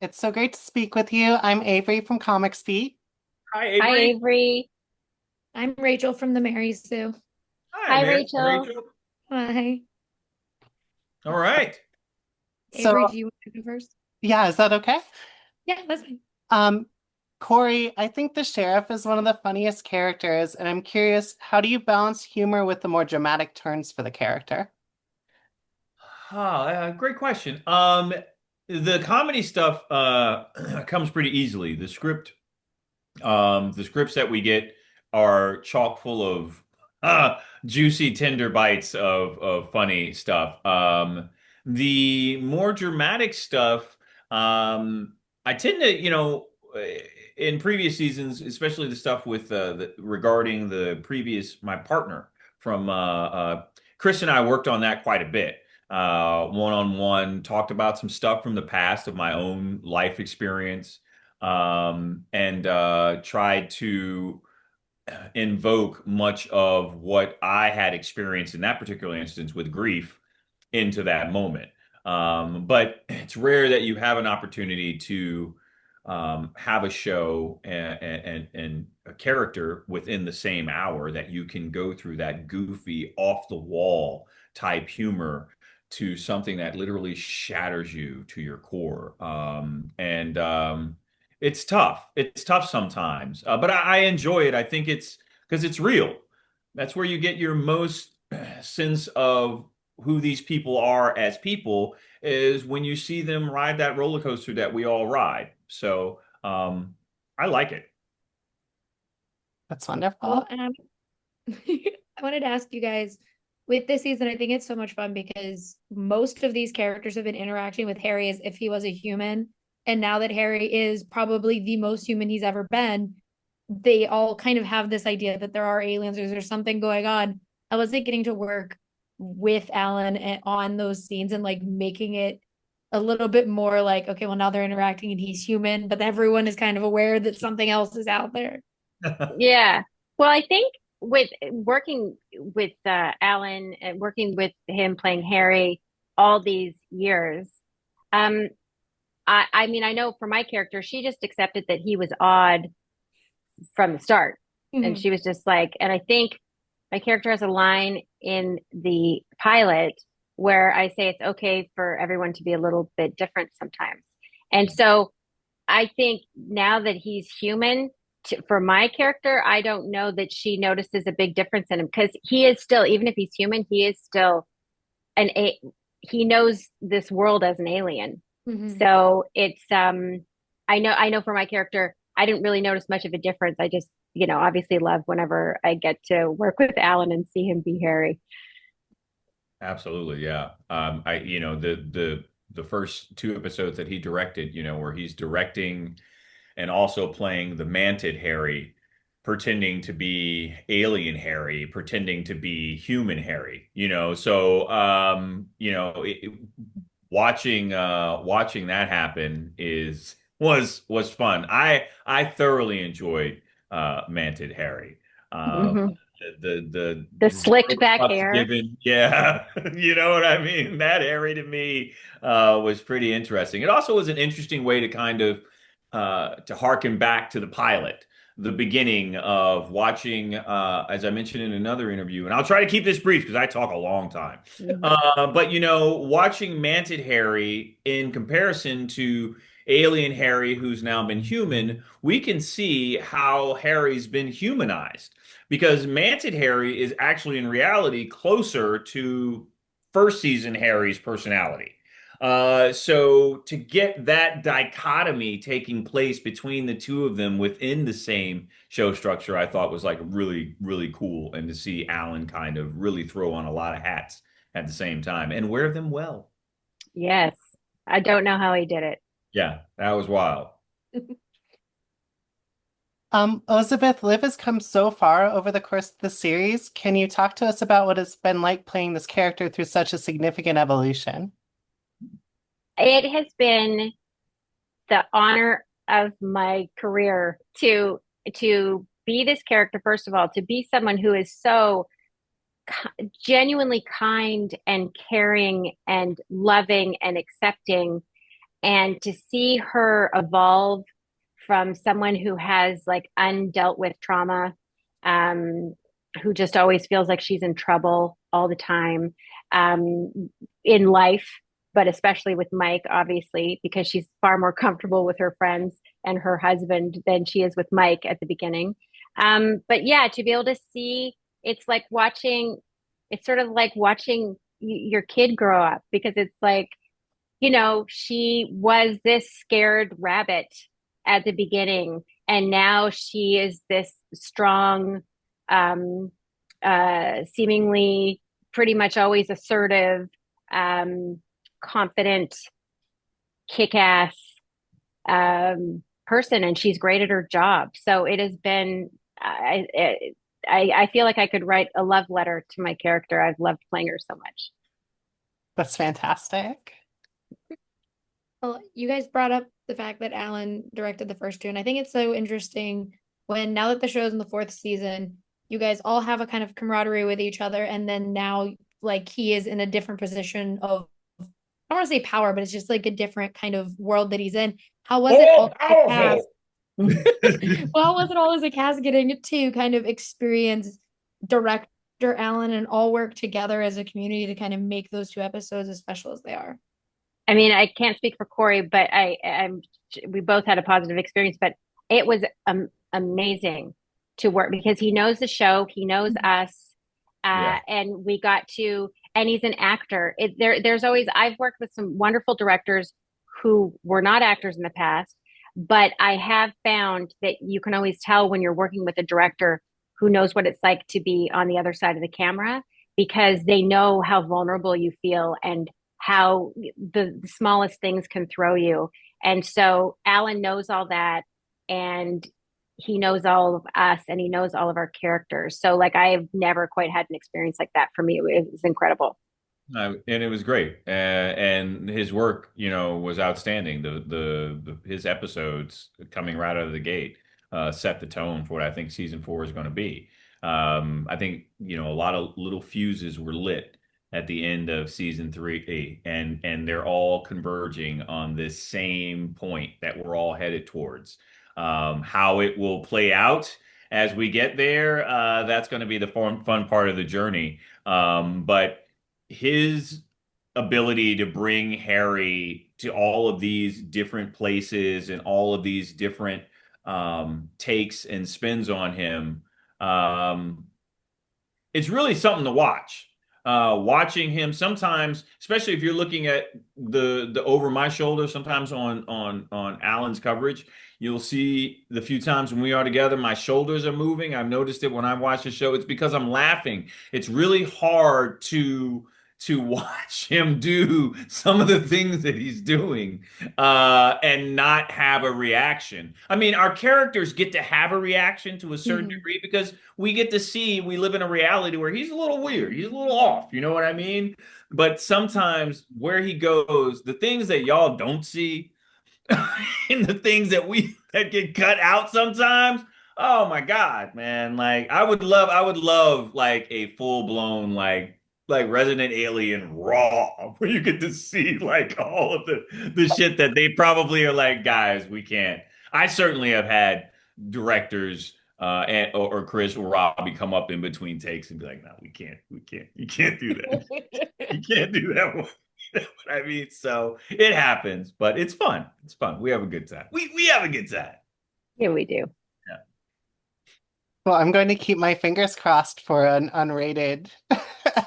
It's so great to speak with you. I'm Avery from Comics Beat. Hi, Hi, Avery. Avery. I'm Rachel from the Mary Sue. Hi, Hi, Mary. Rachel. Rachel. Hi. All right. So, Avery, do you want to go first? yeah, is that okay? Yeah, that's fine. Um, Corey, I think the sheriff is one of the funniest characters, and I'm curious, how do you balance humor with the more dramatic turns for the character? Great question. The comedy stuff comes pretty easily. The scripts that we get are chock full of juicy, tender bites of funny stuff. The more dramatic stuff, I tend to, in previous seasons, especially the stuff with regarding the previous my partner from Chris and I worked on that quite a bit. One on one, talked about some stuff from the past of my own life experience and tried to invoke much of what I had experienced in that particular instance with grief into that moment. But it's rare that you have an opportunity to have a show and a character within the same hour that you can go through that goofy, off the wall type humor to something that literally shatters you to your core. It's tough. It's tough sometimes, but I enjoy it. I think it's because it's real. That's where you get your most sense of who these people are as people is when you see them ride that roller coaster that we all ride. So I like it. That's Well, wonderful. and I wanted to ask you guys with this season, I think it's so much fun because most of these characters have been interacting with Harry as if he was a human. And now that Harry is probably the most human he's ever been, they all kind of have this idea that there are aliens or there's something going on. I wasn't getting to work with Alan on those scenes and like making it a little bit more like, okay, well, now they're interacting and he's human, but everyone is kind of aware that something else is out there. Yeah. Well, I think with working with Alan and working with him playing Harry all these years, um, I mean, I know for my character, she just accepted that he was odd from the start. And Mhm. she was just like, and I think my character has a line in the pilot where I say it's okay for everyone to be a little bit different sometimes. And so I think now that he's human, for my character, I don't know that she notices a big difference in him because he is still, even if he's human, he is still an a. He knows this world as an alien. Mhm. So it's I know for my character, I didn't really notice much of a difference. I just, obviously love whenever I get to work with Alan and see him be Harry. Absolutely, yeah. The first two episodes that he directed, where he's directing and also playing the manted Harry, pretending to be alien Harry, pretending to be human Harry, So watching that happen was fun. I thoroughly enjoyed manted Harry. Um, Hmm. The the slicked jokes back about the hair. given, yeah, you know what I mean. That Harry to me was pretty interesting. It also was an interesting way to kind of to harken back to the pilot, the beginning of watching, as I mentioned in another interview, and I'll try to keep this brief because I talk a long time. Hmm. But watching Manted Harry in comparison to Alien Harry, who's now been human, we can see how Harry's been humanized because Manted Harry is actually in reality closer to first season Harry's personality. So to get that dichotomy taking place between the two of them within the same show structure, I thought was like really, really cool. And to see Alan kind of really throw on a lot of hats at the same time and wear them well. Yes. I don't know how he did it. Yeah, that was wild. Elizabeth, Liv has come so far over the course of the series. Can you talk to us about what it's been like playing this character through such a significant evolution? It has been the honor of my career to be this character, first of all, to be someone who is so genuinely kind and caring and loving and accepting, And to see her evolve from someone who has like undealt with trauma, um, who just always feels like she's in trouble all the time, in life, but especially with Mike, obviously, because she's far more comfortable with her friends and her husband than she is with Mike at the beginning. But yeah, to be able to see, it's like watching, it's sort of like watching your kid grow up, because it's like, she was this scared rabbit at the beginning, and now she is this strong, um, seemingly pretty much always assertive, confident, kick-ass person, and she's great at her job. So it has been, I feel like I could write a love letter to my character. I've loved playing her so much. That's fantastic. Well, you guys brought up the fact that Alan directed the first two, and I think it's so interesting when, now that the show's in the fourth season, you guys all have a kind of camaraderie with each other, and then now like he is in a different position of, I don't want to say power, but it's just like a different kind of world that he's in. How was it all as a cast? Well, how was it all as a cast getting to kind of experience director Alan and all work together as a community to kind of make those two episodes as special as they are? I mean, I can't speak for Corey, but we both had a positive experience, but it was amazing to work, because he knows the show, he knows us, and we got to, and he's an actor. There's always, I've worked with some wonderful directors who were not actors in the past, but I have found that you can always tell when you're working with a director who knows what it's like to be on the other side of the camera, because they know how vulnerable you feel and how the smallest things can throw you. And so Alan knows all that, and he knows all of us, and he knows all of our characters. So like, I've never quite had an experience like that. For me, it was incredible. And it was great, and his work, was outstanding. His episodes coming right out of the gate set the tone for what I think season 4 is going to be. I think a lot of little fuses were lit at the end of season 3, and they're all converging on this same point that we're all headed towards. How it will play out as we get there, that's going to be the fun part of the journey. But his ability to bring Harry to all of these different places and all of these different takes and spins on him, it's really something to watch. Watching him sometimes, especially if you're looking at the over my shoulder, sometimes on Alan's coverage, you'll see the few times when we are together, my shoulders are moving. I've noticed it when I watch the show. It's because I'm laughing. It's really hard to watch him do some of the things that he's doing and not have a reaction. I mean, our characters get to have a reaction to a certain degree, because we get to see, we live in a reality where he's a little weird, he's a little off, you know what I mean? But sometimes where he goes, the things that y'all don't see and the things that get cut out sometimes, oh my God, man. Like I would love like a full-blown like Resident Alien Raw, where you get to see like all of the shit that they probably are like, guys, we can't. I certainly have had directors or Chris or Robbie come up in between takes and be like, no, we can't, you can't do that. You can't do that one. I mean, so it happens, but it's fun. It's fun. We have a good time. We have a good time. Yeah, we do. Yeah. Well, I'm going to keep my fingers crossed for an unrated.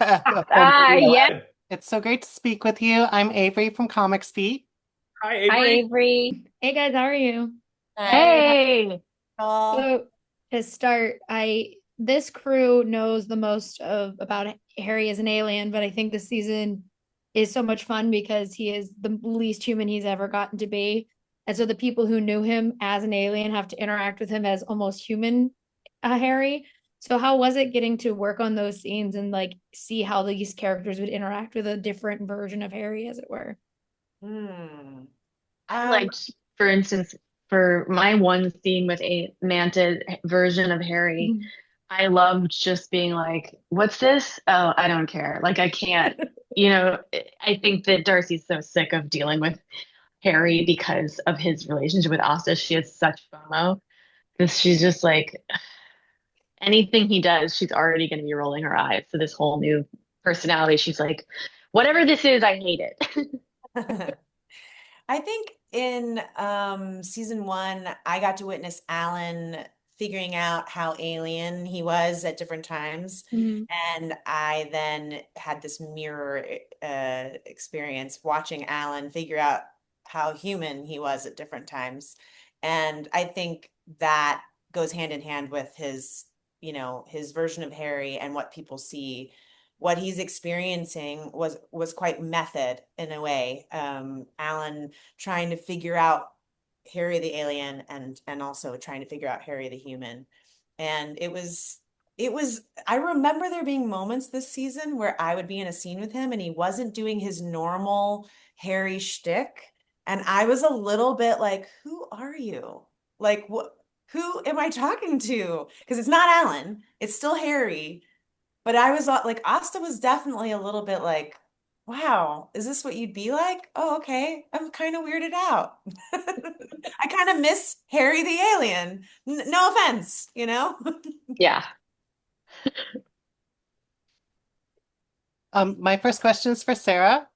Yeah. It's so great to speak with you. I'm Avery from Comics Beat. Hi, Avery. Hi, Avery. Hey guys, how are you? Hey. So to start, this crew knows the most about Harry as an alien, but I think this season is so much fun because he is the least human he's ever gotten to be. And so the people who knew him as an alien have to interact with him as almost human Harry. So how was it getting to work on those scenes and like see how these characters would interact with a different version of Harry, as it were? Like, for instance, for my one scene with a manted version of Harry, I loved just being like, what's this? Oh, I don't care. Like, I can't, I think that Darcy's so sick of dealing with Harry because of his relationship with Asta. She has such FOMO because she's just like anything he does, she's already going to be rolling her eyes. So this whole new personality, she's like, whatever this is, I hate it. I think in season 1, I got to witness Alan figuring out how alien he was at different times. Mhm. And I then had this mirror experience watching Alan figure out how human he was at different times. And I think that goes hand in hand with his, his version of Harry and what people see. What he's experiencing was quite method in a way. Alan trying to figure out Harry the alien and also trying to figure out Harry the human. And it was I remember there being moments this season where I would be in a scene with him and he wasn't doing his normal Harry shtick. And I was a little bit like, who are you? Like, what, who am I talking to? Because it's not Alan, it's still Harry. But I was like, Asta was definitely a little bit like, wow, is this what you'd be like? Oh, okay. I'm kind of weirded out. I kind of miss Harry the alien. No offense, Yeah. My first question is for Sarah.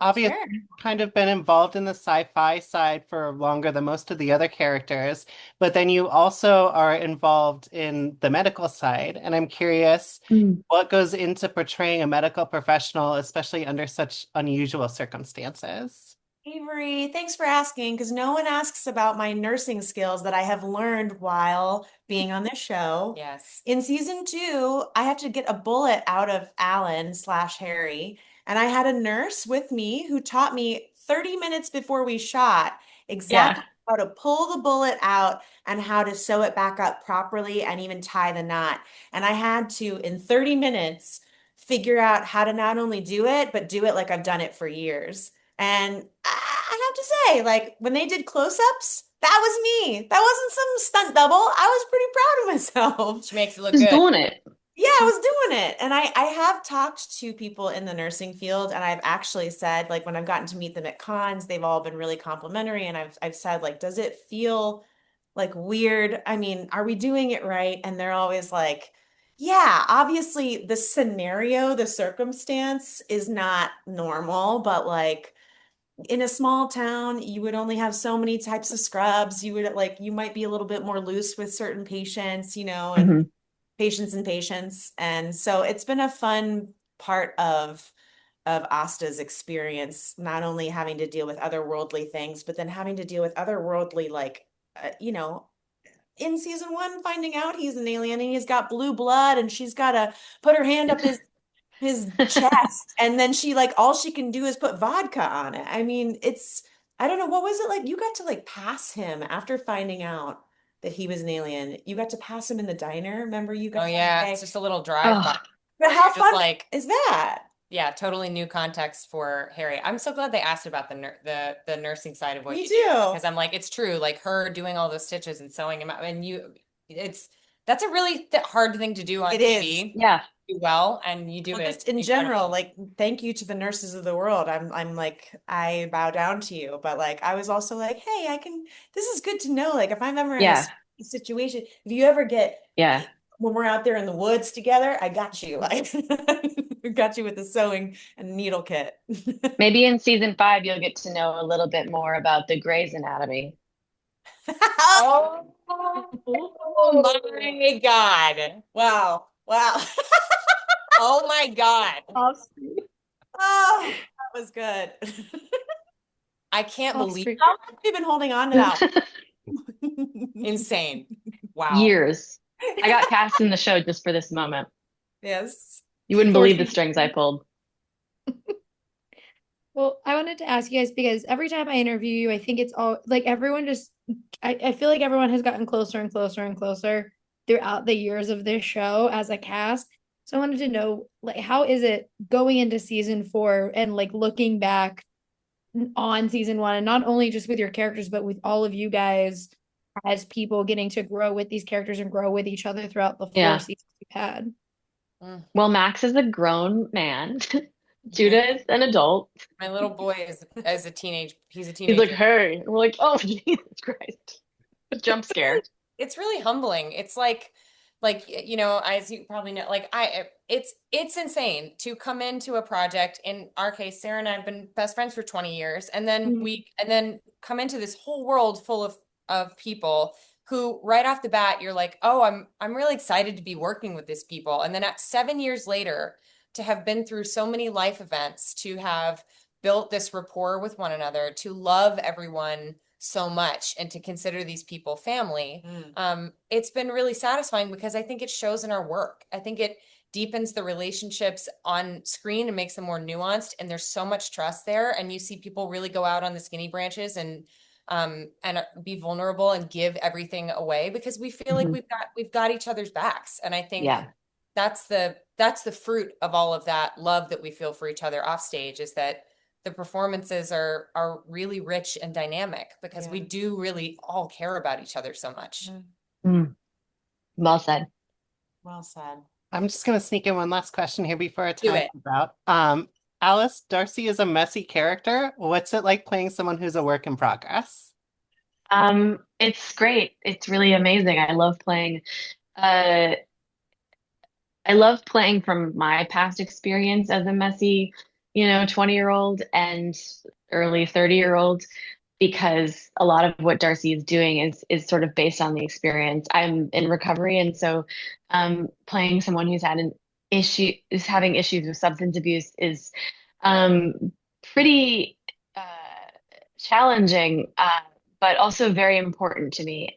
Obviously, Sure. kind of been involved in the sci-fi side for longer than most of the other characters, but then you also are involved in the medical side, and I'm curious what goes into portraying a medical professional, especially under such unusual circumstances. Avery, thanks for asking because no one asks about my nursing skills that I have learned while being on this show. Yes. In season 2, I have to get a bullet out of Alan/Harry, and I had a nurse with me who taught me 30 minutes before we shot exactly how to pull the bullet out and how to sew it back up properly and even tie the knot. And I had to, in 30 minutes, figure out how to not only do it, but do it like I've done it for years. And I have to say, like, when they did close-ups, that was me. That wasn't some stunt double. I was pretty proud of myself. Which makes it look Just good. doing it. Yeah, I was doing it. And I have talked to people in the nursing field, and I've actually said, like, when I've gotten to meet them at cons, they've all been really complimentary. And I've said, like, does it feel like weird? I mean, are we doing it right? And they're always like, yeah, obviously the scenario, the circumstance is not normal, but like in a small town, you would only have so many types of scrubs. You might be a little bit more loose with certain patients, and patients. And so it's been a fun part of Asta's experience, not only having to deal with otherworldly things, but then having to deal with otherworldly, like, in season 1, finding out he's an alien and he's got blue blood and she's got to put her hand up his chest and then she like all she can do is put vodka on it. I mean, I don't know, what was it like? You got to like pass him after finding out that he was an alien. You got to pass him in the diner. Remember you got Oh yeah, to it's just a little drive by. But how Just fun like is that? yeah, totally new context for Harry. I'm so glad they asked about the nursing side of what Me you too. do because I'm like it's true, like her doing all those stitches and sewing him up, and that's a really hard thing to do on It TV. Yeah. Do well, and you do Well, it just in general, like thank you to the nurses of the world. I'm like I bow down to you, but like I was also like, hey, this is good to know. Like if I'm ever in a situation, if you ever get when we're out there in the woods together, I got you. I got you with the sewing and needle kit. Maybe in season 5 you'll get to know a little bit more about the Grey's Anatomy. Oh my God. Wow. Oh my God. Oh, that was good. I can't believe how long have you been holding on to that? Insane. Wow. Years. I got cast in the show just for this moment. Yes. You wouldn't believe the strings I pulled. Well, I wanted to ask you guys because every time I interview you, I think it's all like everyone just, I feel like everyone has gotten closer and closer and closer throughout the years of this show as a cast. So I wanted to know, like, how is it going into season 4 and like looking back on season 1 and not only just with your characters, but with all of you guys as people getting to grow with these characters and grow with each other throughout the 4 seasons we've had. Well, Max is a grown man. Judah is an adult. My little boy is as he's a He's like, teenager. hey. We're like, oh, Jesus Christ. Jump scare. It's really humbling. It's like as you probably know, like it's insane to come into a project. In our case, Sarah and I have been best friends for 20 years, and then come into this whole world full of people who right off the bat you're like, oh, I'm really excited to be working with these people. And then at 7 years later, to have been through so many life events, to have built this rapport with one another, to love everyone so much and to consider these people family. It's been really satisfying because I think it shows in our work. I think it deepens the relationships on screen and makes them more nuanced, and there's so much trust there, and you see people really go out on the skinny branches and be vulnerable and give everything away because we feel like we've got each other's backs. And I think that's the fruit of all of that love that we feel for each other off stage, is that the performances are really rich and dynamic because we do really all care about each other so much. Well said. Well said. I'm just going to sneak in one last question here before our Do time it. is out. Alice, Darcy is a messy character. What's it like playing someone who's a work in progress? It's great. It's really amazing. I love playing from my past experience as a messy, 20-year-old and early 30-year-old, because a lot of what Darcy is doing is sort of based on the experience. I'm in recovery, and so playing someone who's having issues with substance abuse is pretty challenging, but also very important to me.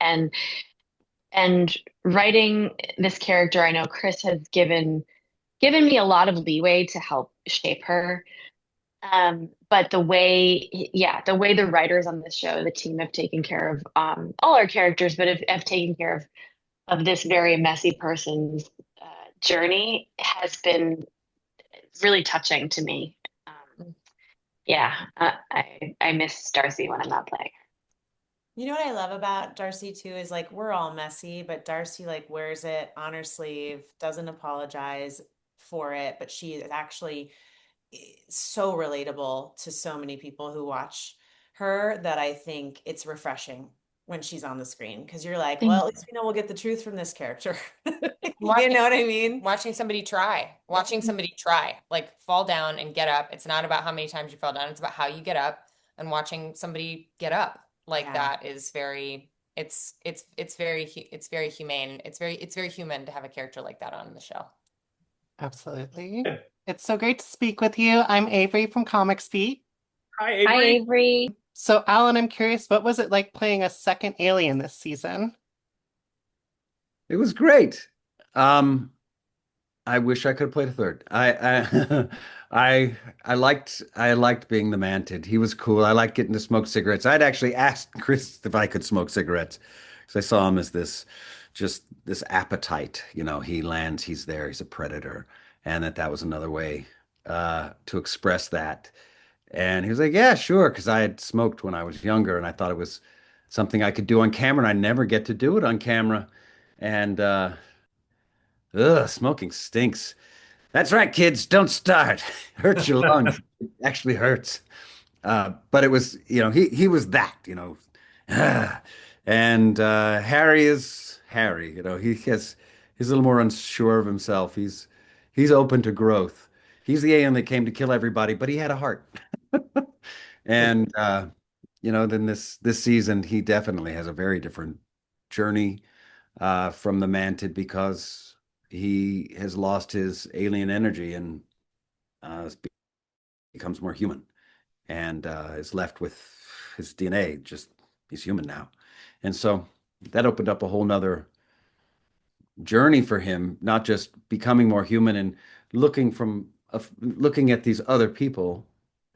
And writing this character, I know Chris has given me a lot of leeway to help shape her. But the way the writers on this show, the team, have taken care of all our characters, but have taken care of this very messy person's journey has been really touching to me. I miss Darcy when I'm not playing. You know what I love about Darcy too is like we're all messy, but Darcy like wears it on her sleeve, doesn't apologize for it, but she is actually so relatable to so many people who watch her that I think it's refreshing when she's on the screen because you're like, well, at least we know we'll get the truth from this character. You know what I mean? Watching somebody try, like fall down and get up. It's not about how many times you fell down. It's about how you get up, and watching somebody get up like that is very, it's very humane. It's very human to have a character like that on the show. Absolutely. It's so great to speak with you. I'm Avery from Comics Beat. Hi, Avery. Hi, Avery. So, Alan, I'm curious, what was it like playing a second alien this season? It was great. I wish I could have played a third. I liked being the mantid. He was cool. I liked getting to smoke cigarettes. I'd actually asked Chris if I could smoke cigarettes because I saw him as this appetite. He lands, he's there, he's a predator, and that was another way to express that. And he was like, "Yeah, sure," because I had smoked when I was younger, and I thought it was something I could do on camera, and I never get to do it on camera. And smoking stinks. That's right, kids. Don't start. Hurts your lungs. It actually hurts. But it was, he was that, and Harry is Harry. He's a little more unsure of himself. He's open to growth. He's the alien that came to kill everybody, but he had a heart. And then this season, he definitely has a very different journey from the Mantid because he has lost his alien energy and becomes more human and is left with his DNA. Just he's human now. And so that opened up a whole nother journey for him, not just becoming more human and looking at these other people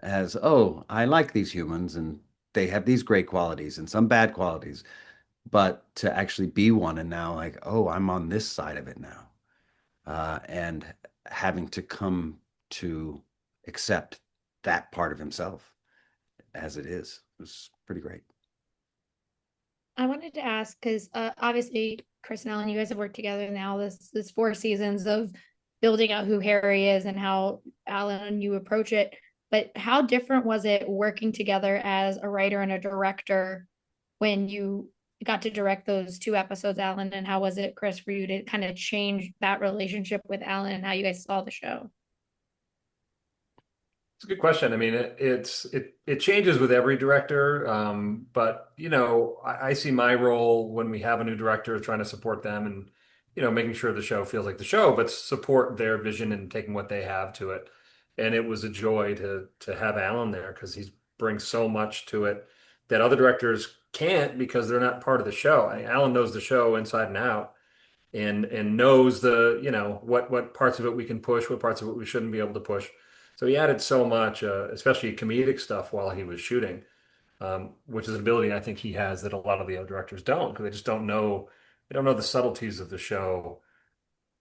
as, oh, I like these humans and they have these great qualities and some bad qualities, but to actually be one and now like, oh, I'm on this side of it now. And having to come to accept that part of himself as it is was pretty great. I wanted to ask because obviously Chris and Ellen, you guys have worked together now. This 4 seasons of building out who Harry is and how Alan and you approach it. But how different was it working together as a writer and a director when you got to direct those 2 episodes, Alan? And how was it, Chris, for you to kind of change that relationship with Alan and how you guys saw the show? It's a good question. I mean, it changes with every director, but I see my role when we have a new director trying to support them and making sure the show feels like the show, but support their vision and taking what they have to it. And it was a joy to have Alan there because he brings so much to it that other directors can't because they're not part of the show. Alan knows the show inside and out and knows what parts of it we can push, what parts of it we shouldn't be able to push. So he added so much, especially comedic stuff while he was shooting, which is an ability I think he has that a lot of the other directors don't, because they just don't know. They don't know the subtleties of the show,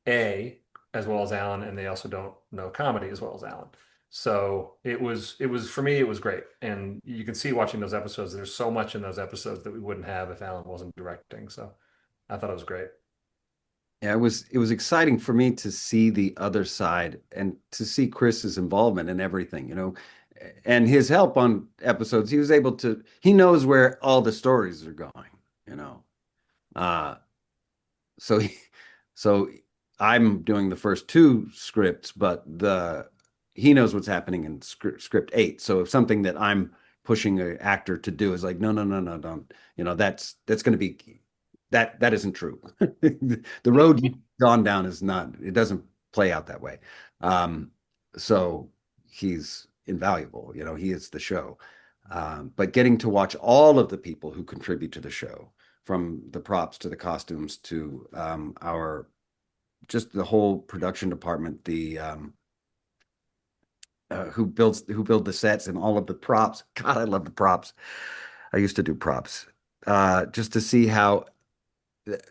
as well as Alan, and they also don't know comedy as well as Alan. So it was for me, it was great. And you can see watching those episodes, there's so much in those episodes that we wouldn't have if Alan wasn't directing. So I thought it was great. Yeah, it was exciting for me to see the other side and to see Chris's involvement in everything, and his help on episodes. He knows where all the stories are going, you know. So so I'm doing the first 2 scripts, but he knows what's happening in script 8. So if something that I'm pushing an actor to do is like, no, don't, that's going to be. That isn't true. The road you've gone down it doesn't play out that way. So he's invaluable. He is the show. But getting to watch all of the people who contribute to the show, from the props to the costumes to just the whole production department, who build the sets and all of the props. God, I love the props. I used to do props. Just to see how.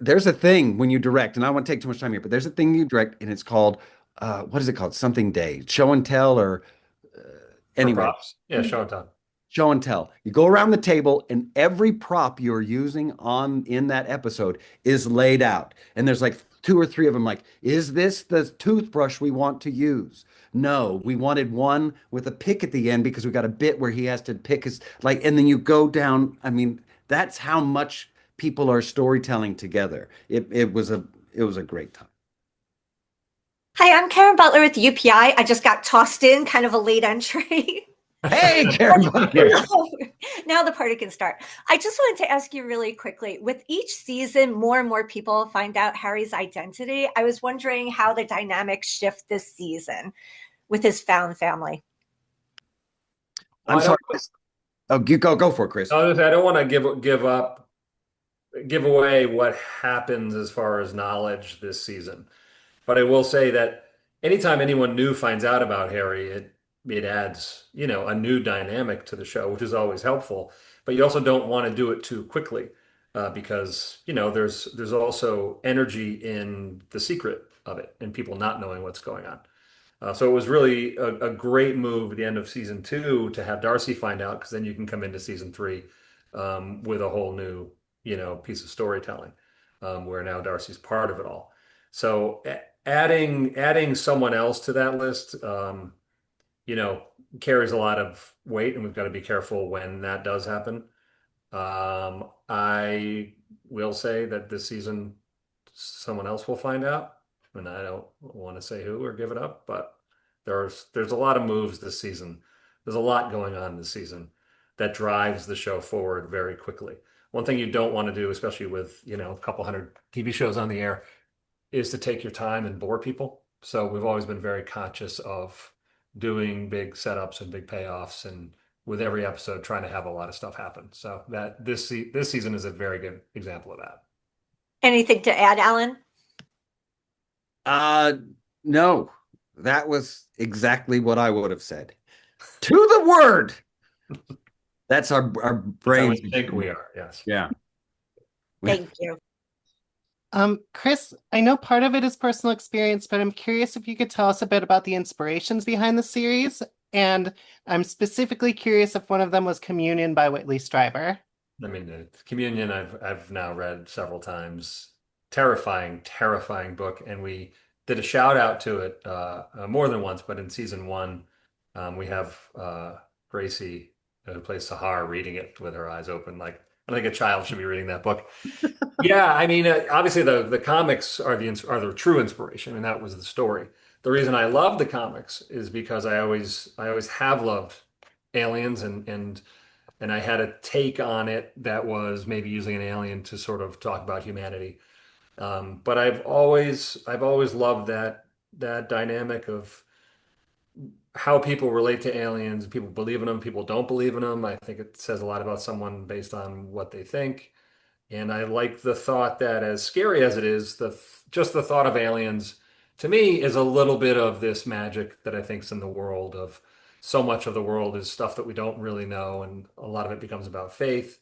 There's a thing when you direct, and I don't want to take too much time here, but there's a thing you direct, and it's called, what is it called? Something day, show and tell, or anyway. Props. Yeah, show and tell. Show and tell. You go around the table, and every prop you're using in that episode is laid out. And there's like 2 or 3 of them, like, is this the toothbrush we want to use? No, we wanted one with a pick at the end because we got a bit where he has to pick and then you go down. I mean, that's how much people are storytelling together. It was a great time. Hi, I'm Karen Butler with UPI. I just got tossed in, kind of a late entry. Hey, Karen Butler. Now the party can start. I just wanted to ask you really quickly, with each season, more and more people find out Harry's identity. I was wondering how the dynamics shift this season with his found family. I'm sorry. Oh, you go for it, Chris. I don't want to give away what happens as far as knowledge this season. But I will say that anytime anyone new finds out about Harry, it adds, a new dynamic to the show, which is always helpful. But you also don't want to do it too quickly because, there's also energy in the secret of it and people not knowing what's going on. So it was really a great move at the end of season 2 to have Darcy find out, because then you can come into season 3 with a whole new piece of storytelling, where now Darcy's part of it all. So adding someone else to that list, carries a lot of weight, and we've got to be careful when that does happen. I will say that this season, someone else will find out, and I don't want to say who or give it up, but there's a lot of moves this season. There's a lot going on this season that drives the show forward very quickly. One thing you don't want to do, especially with, a couple hundred TV shows on the air, is to take your time and bore people. So we've always been very conscious of doing big setups and big payoffs, and with every episode trying to have a lot of stuff happen. So that this season is a very good example of that. Anything to add, Alan? No, that was exactly what I would have said. To the word. That's our brains. I think we are. Yes. Yeah. Thank you. Chris, I know part of it is personal experience, but I'm curious if you could tell us a bit about the inspirations behind the series. And I'm specifically curious if one of them was Communion by Whitley Strieber. I mean, Communion I've now read several times. Terrifying book. And we did a shout out to it more than once, but in season one, we have Gracie, who plays Sahar, reading it with her eyes open. Like, I think a child should be reading that book. Yeah, I mean, obviously the comics are the true inspiration, and that was the story. The reason I love the comics is because I always have loved aliens, and I had a take on it that was maybe using an alien to sort of talk about humanity. But I've always loved that dynamic of how people relate to aliens. People believe in them, people don't believe in them. I think it says a lot about someone based on what they think. And I like the thought that, as scary as it is, just the thought of aliens to me is a little bit of this magic that I think's in the world of so much of the world is stuff that we don't really know, and a lot of it becomes about faith.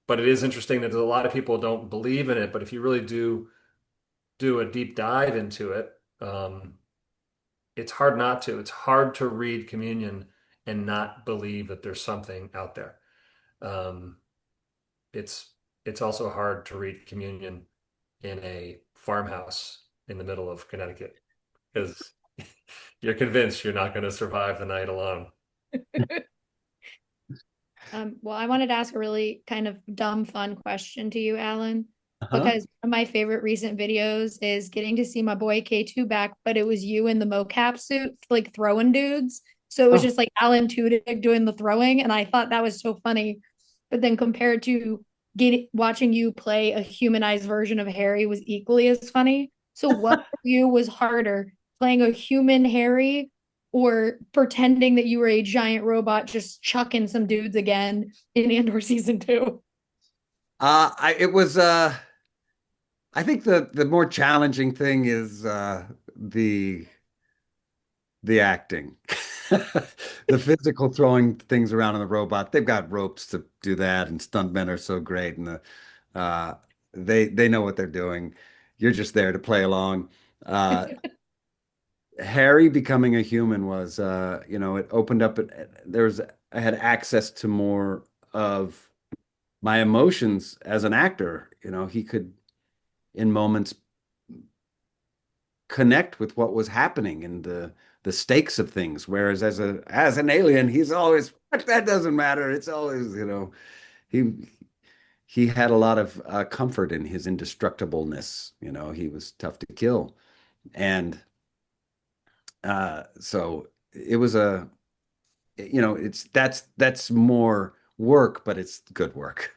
But it is interesting that a lot of people don't believe in it. But if you really do a deep dive into it, it's hard not to. It's hard to read Communion and not believe that there's something out there. Um, it's it's also hard to read Communion in a farmhouse in the middle of Connecticut because you're convinced you're not going to survive the night alone. Well, I wanted to ask a really kind of dumb, fun question to you, Alan, Uh-huh. because one of my favorite recent videos is getting to see my boy K2 back, but it was you in the mocap suit, like throwing dudes. So it was Oh, just like Alan Tudyk doing the throwing, and I thought that was so funny. But then compared to watching you play a humanized version of Harry was equally as funny. So what for you was harder, playing a human Harry or pretending that you were a giant robot just chucking some dudes again in Andor season 2? it was I think the more challenging thing is the the acting. The physical throwing things around in the robot. They've got ropes to do that, and stuntmen are so great, and uh they know what they're doing. You're just there to play along. Uh Harry becoming a human was it opened up I had access to more of my emotions as an actor. He could in moments connect with what was happening and the stakes of things. Whereas as an alien, he's always that doesn't matter. It's always he he had a lot of comfort in his indestructibleness. He was tough to kill, and so it was it's that's more work, but it's good work.